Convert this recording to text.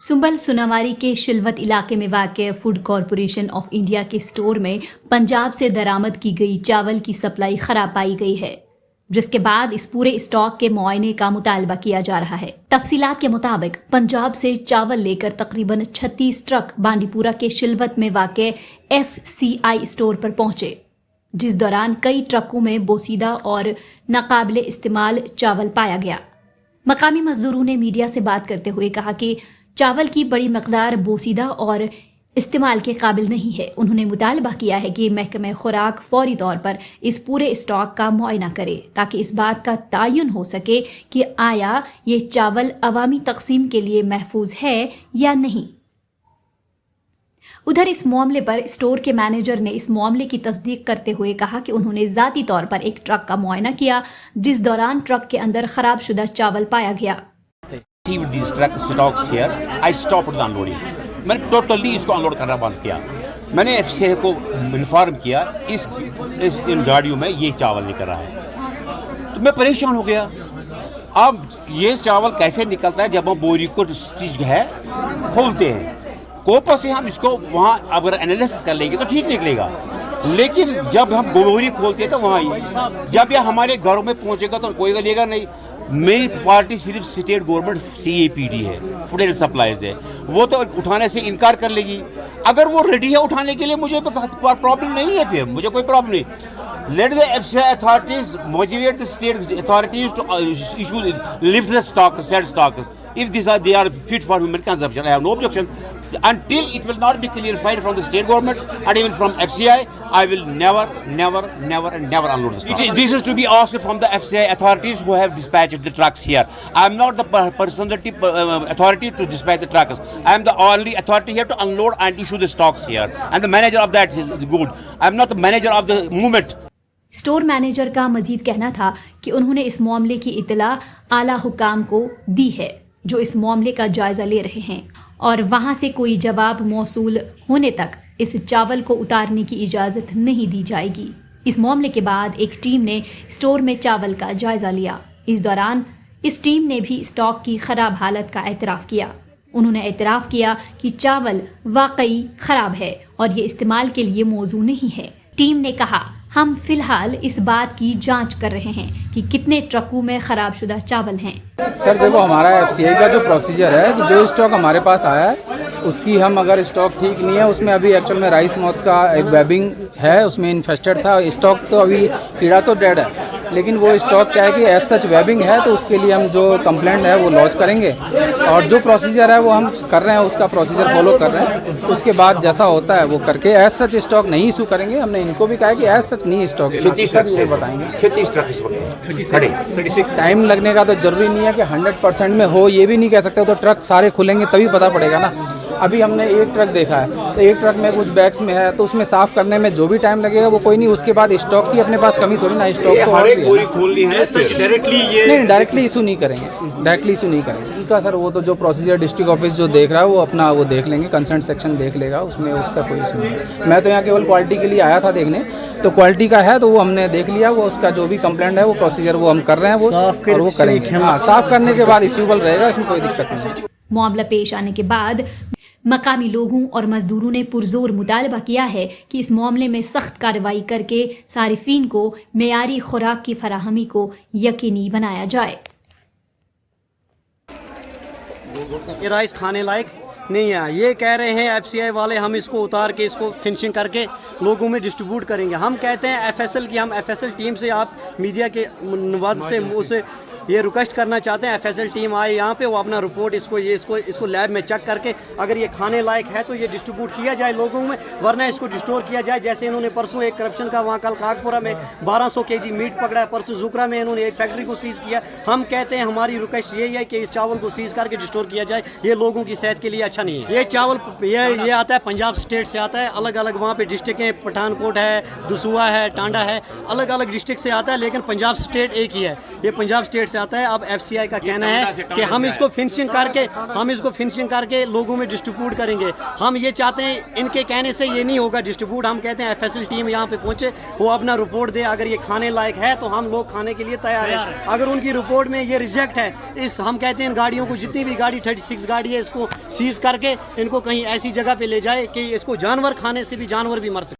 सुंबल सुनावारी के शिलवत इलाके में वाक़ फूड कॉरपोरेशन ऑफ इंडिया के स्टोर में पंजाब से दरामद की गई चावल की सप्लाई खराब पाई गई है, जिसके बाद इस पूरे स्टॉक के मुआयने का मुतालबा किया जा रहा है। तफसीलात के मुताबिक पंजाब से चावल लेकर तकरीबन 36 ट्रक बांडीपुरा के शिलवत में वाक़ FCI स्टोर पर पहुंचे, जिस दौरान कई ट्रकों में बोसीदा और नाकाबिले इस्तेमाल चावल पाया गया। मकामी मजदूरों ने मीडिया से बात करते हुए कहा कि चावल की बड़ी मकदार बोसीदा और इस्तेमाल के काबिल नहीं है। उन्होंने मुतालबा किया है कि महकमे खुराक फौरी तौर पर इस पूरे स्टॉक का मुआयना करे ताकि इस बात का तयन हो सके कि आया ये चावल अवामी तकसीम के लिए महफूज है या नहीं। उधर इस मामले पर स्टोर के मैनेजर ने इस मामले की तस्दीक करते हुए कहा कि उन्होंने ज़ाती तौर पर एक ट्रक का मुआयना किया, जिस दौरान ट्रक के अंदर खराब शुदा चावल पाया गया। These truck stocks here, I stopped the unloading. मैंने टोटली इसको अनलोड करना बंद किया। मैंने FCI को इन्फॉर्म किया इन गाड़ियों में ये चावल निकल रहा है, तो मैं परेशान हो गया। अब ये चावल कैसे निकलता है जब हम बोरी को स्टिच है खोलते हैं, कोपा से हम इसको वहाँ अगर एनालिसिस कर लेंगे तो ठीक निकलेगा, लेकिन जब हम बोरी खोलते हैं तो वहाँ जब यह हमारे घरों में पहुँचेगा तो कोई लेगा नहीं। मेरी पार्टी सिर्फ स्टेट गवर्नमेंट CAPD है, फूड एंड सप्लाईज है, वो तो उठाने से इनकार कर लेगी। अगर वो रेडी है उठाने के लिए मुझे प्रॉब्लम नहीं है, फिर मुझे कोई प्रॉब्लम नहीं। Let the FCI authorities motivate the state authorities to lift the stock, said stock. If they are fit for human consumption, I have no objection. Until it will not be clarified from the state government and even from FCI, I will never unload the stock. This is to be asked from the FCI authorities who have dispatched the trucks here. I am not the personality authority to dispatch the trucks. I am the only authority here to unload and issue the stocks here. And the manager of that is good. I am not the manager of the movement. Store manager का मजीद कहना था कि उन्होंने इस मामले की इतला आला हुकाम को दी है, जो इस मामले का जायजा ले रहे हैं, और वहां से कोई जवाब मौसूल होने तक इस चावल को उतारने की इजाज़त नहीं दी जाएगी। इस मामले के बाद एक टीम ने स्टोर में चावल का जायजा लिया। इस दौरान इस टीम ने भी स्टॉक की खराब हालत का एतराफ़ किया। उन्होंने एतराफ़ किया कि चावल वाकई ख़राब है और ये इस्तेमाल के लिए मौजू नहीं है। टीम ने कहा, हम फिलहाल इस बात की जांच कर रहे हैं कि कितने ट्रकों में खराब शुदा चावल हैं। सर देखो, हमारा FCI का जो प्रोसीजर है कि जो स्टॉक हमारे पास आया है उसकी हम अगर स्टॉक ठीक नहीं है, उसमें अभी एक्चुअल में राइस मौत का एक वेबिंग है, उसमें इन्फेस्टेड था स्टॉक, तो अभी कीड़ा तो डेड है, लेकिन वो स्टॉक क्या है कि एज सच वेबिंग है, तो उसके लिए हम जो कंप्लेंट है वो लॉन्च करेंगे और जो प्रोसीजर है वो हम कर रहे हैं, उसका प्रोसीजर फॉलो कर रहे हैं। उसके बाद जैसा होता है वो करके एज सच स्टॉक नहीं इशू करेंगे। हमने इनको भी कहा है कि एज सच नहीं स्टॉक बताएंगे। 36 टाइम लगने का तो जरूरी नहीं है कि 100% में हो, ये भी नहीं कह सकते, तो ट्रक सारे खुलेंगे तभी पता पड़ेगा ना। अभी हमने एक ट्रक देखा है, तो एक ट्रक में कुछ बैग्स में है, तो उसमें साफ करने में जो भी टाइम लगेगा वो कोई नहीं, उसके बाद स्टॉक की अपने पास कमी थोड़ी ना, स्टॉक तो और भी है। नहीं, डायरेक्टली इशू नहीं करेंगे, उनका सर वो तो जो प्रोसीजर डिस्ट्रिक्ट ऑफिस जो देख रहा है वो अपना वो देख लेंगे, कंसर्न सेक्शन देख लेगा, उसमें उसका कोई इशू नहीं। मैं तो यहाँ केवल क्वालिटी के लिए आया था देखने, तो क्वालिटी का है तो वो हमने देख लिया, वो उसका जो भी कंप्लेंट है वो प्रोसीजर वो हम कर रहे हैं, वो और वो करेंगे। हाँ, साफ करने के बाद इश्यूबल रहेगा, इसमें कोई दिक्कत नहीं। मामला पेश आने के बाद मकामी लोगों और मजदूरों ने पुरजोर मुतालबा किया है कि इस मामले में सख्त कार्रवाई करके सारिफीन को मेयारी खुराक की फराहमी को यकीनी बनाया जाए। ये राइस खाने लायक नहीं है, ये कह रहे हैं FCI वाले, हम इसको उतार के इसको फिनिशिंग करके लोगों में डिस्ट्रीब्यूट करेंगे। हम कहते हैं FSL की, हम FSL टीम से, आप मीडिया के नुमाइंदे से उसे ये रिक्वेस्ट करना चाहते हैं, FSL टीम आए यहाँ पे, वो अपना रिपोर्ट इसको लैब में चेक करके अगर ये खाने लायक है तो ये डिस्ट्रीब्यूट किया जाए लोगों में, वरना इसको डिस्टोर किया जाए। जैसे इन्होंने परसों एक करप्शन का वहाँ कल कागपुरा में 1200 kg मीट पकड़ा है, परसों जुकरा में इन्होंने एक फैक्ट्री को सीज़ किया। हम कहते हैं, हमारी रिक्वेस्ट यही है कि इस चावल को सीज़ करके डिस्टोर किया जाए, ये लोगों की सेहत के लिए अच्छा नहीं है। ये चावल ये आता है पंजाब स्टेट से आता है, अलग अलग वहाँ पे डिस्ट्रिक्ट हैं, पठानकोट है, दसूहा है, टांडा है, अलग अलग डिस्ट्रिक्ट से आता है, लेकिन पंजाब स्टेट एक ही है। ये पंजाब स्टेट से आता है। अब FCI का कहना है कि हम इसको फिनिशिंग करके लोगों में डिस्ट्रीब्यूट करेंगे। हम ये चाहते हैं, इनके कहने से ये नहीं होगा डिस्ट्रीब्यूट। हम कहते हैं FSL टीम यहाँ पे पहुँचे, वो अपना रिपोर्ट दे, अगर ये खाने लायक है तो हम लोग खाने के लिए तैयार हैं। अगर उनकी रिपोर्ट में ये रिजेक्ट है, हम कहते हैं इन गाड़ियों को, जितनी भी गाड़ी 36 गाड़ी है, इसको सीज करके इनको कहीं ऐसी जगह पे ले जाए कि इसको जानवर खाने से भी जानवर भी मर सके।